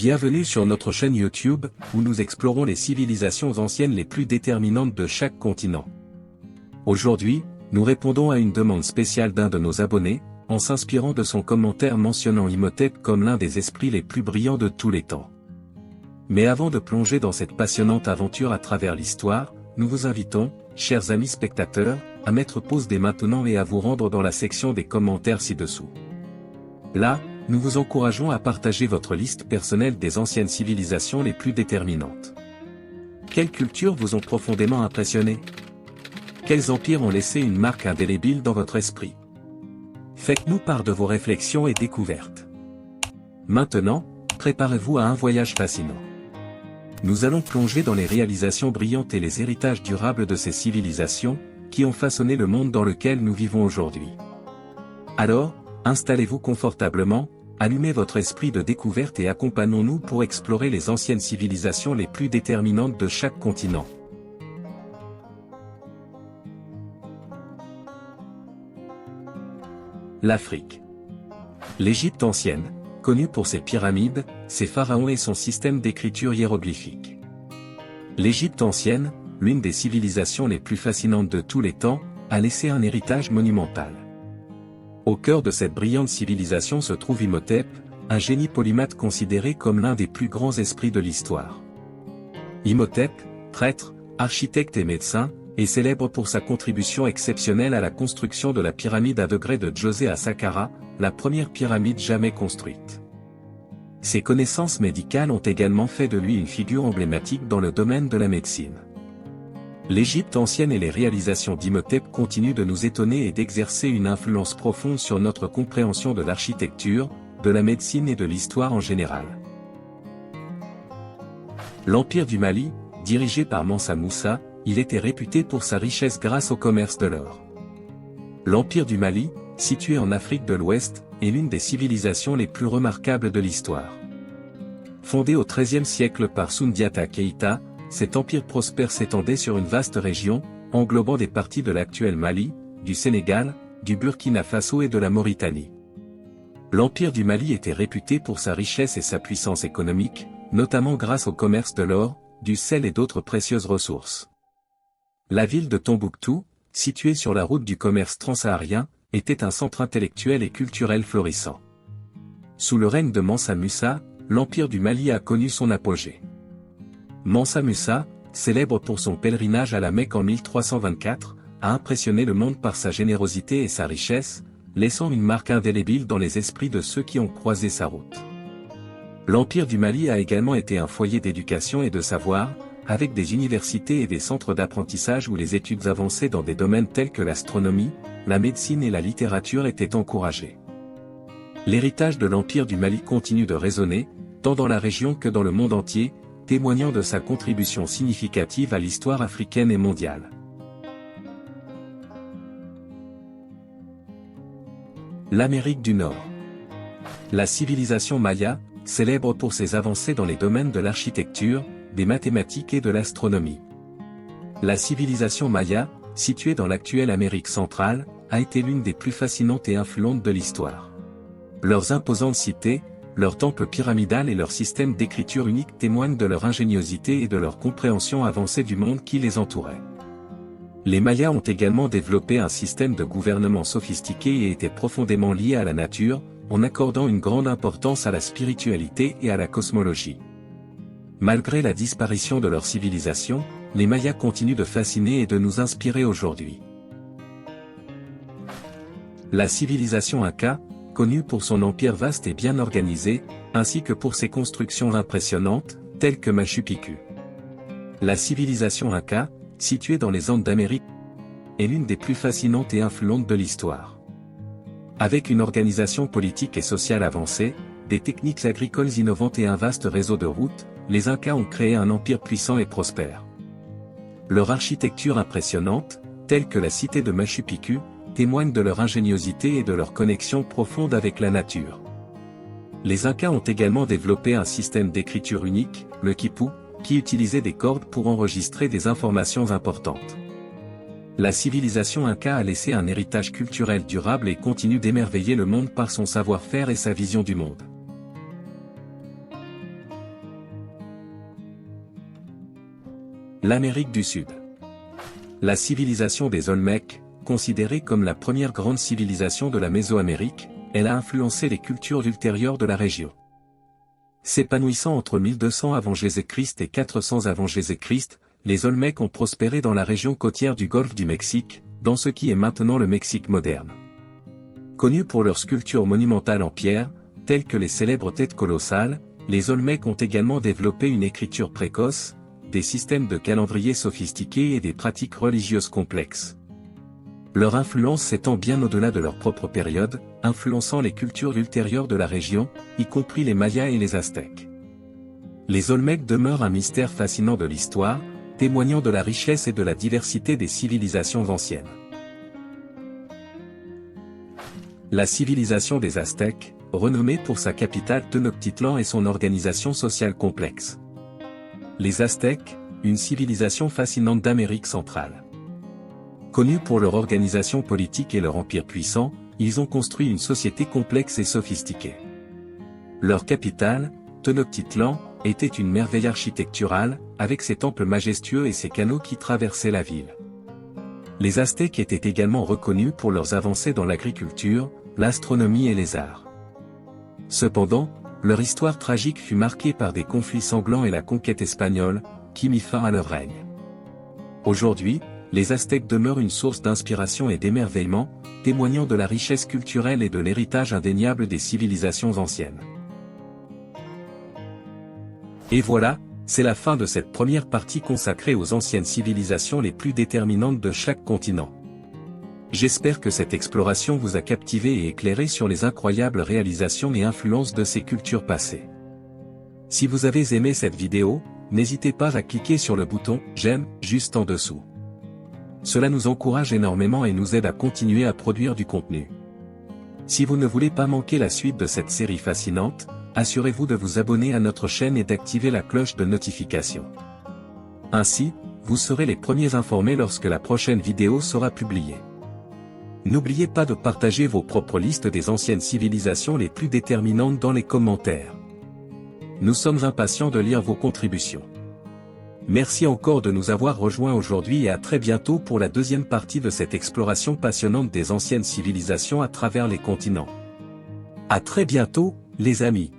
Bienvenue sur notre chaîne YouTube, où nous explorons les civilisations anciennes les plus déterminantes de chaque continent. Aujourd'hui, nous répondons à une demande spéciale d'un de nos abonnés, en s'inspirant de son commentaire mentionnant Imhotep comme l'un des esprits les plus brillants de tous les temps. Mais avant de plonger dans cette passionnante aventure à travers l'histoire, nous vous invitons, chers amis spectateurs, à mettre pause dès maintenant et à vous rendre dans la section des commentaires ci-dessous. Là, nous vous encourageons à partager votre liste personnelle des anciennes civilisations les plus déterminantes. Quelles cultures vous ont profondément impressionné? Quels empires ont laissé une marque indélébile dans votre esprit? Faites-nous part de vos réflexions et découvertes. Maintenant, préparez-vous à un voyage fascinant. Nous allons plonger dans les réalisations brillantes et les héritages durables de ces civilisations, qui ont façonné le monde dans lequel nous vivons aujourd'hui. Alors, installez-vous confortablement, allumez votre esprit de découverte et accompagnons-nous pour explorer les anciennes civilisations les plus déterminantes de chaque continent. L'Afrique. L'Égypte ancienne, connue pour ses pyramides, ses pharaons et son système d'écriture hiéroglyphique. L'Égypte ancienne, l'une des civilisations les plus fascinantes de tous les temps, a laissé un héritage monumental. Au cœur de cette brillante civilisation se trouve Imhotep, un génie polymathe considéré comme l'un des plus grands esprits de l'histoire. Imhotep, prêtre, architecte et médecin, est célèbre pour sa contribution exceptionnelle à la construction de la pyramide à degrés de Djosé à Saqqara, la première pyramide jamais construite. Ses connaissances médicales ont également fait de lui une figure emblématique dans le domaine de la médecine. L'Égypte ancienne et les réalisations d'Imhotep continuent de nous étonner et d'exercer une influence profonde sur notre compréhension de l'architecture, de la médecine et de l'histoire en général. L'Empire du Mali, dirigé par Mansa Moussa, il était réputé pour sa richesse grâce au commerce de l'or. L'Empire du Mali, situé en Afrique de l'Ouest, est l'une des civilisations les plus remarquables de l'histoire. Fondé au XIIIe siècle par Soundiata Keïta, cet empire prospère s'étendait sur une vaste région, englobant des parties de l'actuel Mali, du Sénégal, du Burkina Faso et de la Mauritanie. L'Empire du Mali était réputé pour sa richesse et sa puissance économique, notamment grâce au commerce de l'or, du sel et d'autres précieuses ressources. La ville de Tombouctou, située sur la route du commerce transsaharien, était un centre intellectuel et culturel florissant. Sous le règne de Mansa Musa, l'Empire du Mali a connu son apogée. Mansa Musa, célèbre pour son pèlerinage à la Mecque en 1324, a impressionné le monde par sa générosité et sa richesse, laissant une marque indélébile dans les esprits de ceux qui ont croisé sa route. L'Empire du Mali a également été un foyer d'éducation et de savoir, avec des universités et des centres d'apprentissage où les études avancées dans des domaines tels que l'astronomie, la médecine et la littérature étaient encouragées. L'héritage de l'Empire du Mali continue de résonner, tant dans la région que dans le monde entier, témoignant de sa contribution significative à l'histoire africaine et mondiale. L'Amérique du Nord. La civilisation maya, célèbre pour ses avancées dans les domaines de l'architecture, des mathématiques et de l'astronomie. La civilisation maya, située dans l'actuelle Amérique centrale, a été l'une des plus fascinantes et influentes de l'histoire. Leurs imposantes cités, leur temple pyramidal et leur système d'écriture unique témoignent de leur ingéniosité et de leur compréhension avancée du monde qui les entourait. Les Mayas ont également développé un système de gouvernement sophistiqué et étaient profondément liés à la nature, en accordant une grande importance à la spiritualité et à la cosmologie. Malgré la disparition de leur civilisation, les Mayas continuent de fasciner et de nous inspirer aujourd'hui. La civilisation Inca, connue pour son empire vaste et bien organisé, ainsi que pour ses constructions impressionnantes, telles que Machu Picchu. La civilisation Inca, située dans les Andes d'Amérique, est l'une des plus fascinantes et influentes de l'histoire. Avec une organisation politique et sociale avancée, des techniques agricoles innovantes et un vaste réseau de routes, les Incas ont créé un empire puissant et prospère. Leur architecture impressionnante, telle que la cité de Machu Picchu, témoigne de leur ingéniosité et de leur connexion profonde avec la nature. Les Incas ont également développé un système d'écriture unique, le quipu, qui utilisait des cordes pour enregistrer des informations importantes. La civilisation Inca a laissé un héritage culturel durable et continue d'émerveiller le monde par son savoir-faire et sa vision du monde. L'Amérique du Sud. La civilisation des Olmecs, considérée comme la première grande civilisation de la Mésoamérique, elle a influencé les cultures ultérieures de la région. S'épanouissant entre 1200 avant Jésus-Christ et 400 avant Jésus-Christ, les Olmecs ont prospéré dans la région côtière du golfe du Mexique, dans ce qui est maintenant le Mexique moderne. Connus pour leurs sculptures monumentales en pierre, telles que les célèbres têtes colossales, les Olmecs ont également développé une écriture précoce, des systèmes de calendrier sophistiqués et des pratiques religieuses complexes. Leur influence s'étend bien au-delà de leur propre période, influençant les cultures ultérieures de la région, y compris les Mayas et les Aztèques. Les Olmecs demeurent un mystère fascinant de l'histoire, témoignant de la richesse et de la diversité des civilisations anciennes. La civilisation des Aztèques, renommée pour sa capitale Tenochtitlan et son organisation sociale complexe. Les Aztèques, une civilisation fascinante d'Amérique centrale. Connus pour leur organisation politique et leur empire puissant, ils ont construit une société complexe et sophistiquée. Leur capitale, Tenochtitlan, était une merveille architecturale, avec ses temples majestueux et ses canaux qui traversaient la ville. Les Aztèques étaient également reconnus pour leurs avancées dans l'agriculture, l'astronomie et les arts. Cependant, leur histoire tragique fut marquée par des conflits sanglants et la conquête espagnole, qui mit fin à leur règne. Aujourd'hui, les Aztèques demeurent une source d'inspiration et d'émerveillement, témoignant de la richesse culturelle et de l'héritage indéniable des civilisations anciennes. Et voilà, c'est la fin de cette première partie consacrée aux anciennes civilisations les plus déterminantes de chaque continent. J'espère que cette exploration vous a captivé et éclairé sur les incroyables réalisations et influences de ces cultures passées. Si vous avez aimé cette vidéo, n'hésitez pas à cliquer sur le bouton « J'aime » juste en dessous. Cela nous encourage énormément et nous aide à continuer à produire du contenu. Si vous ne voulez pas manquer la suite de cette série fascinante, assurez-vous de vous abonner à notre chaîne et d'activer la cloche de notification. Ainsi, vous serez les premiers informés lorsque la prochaine vidéo sera publiée. N'oubliez pas de partager vos propres listes des anciennes civilisations les plus déterminantes dans les commentaires. Nous sommes impatients de lire vos contributions. Merci encore de nous avoir rejoints aujourd'hui et à très bientôt pour la deuxième partie de cette exploration passionnante des anciennes civilisations à travers les continents. À très bientôt, les amis.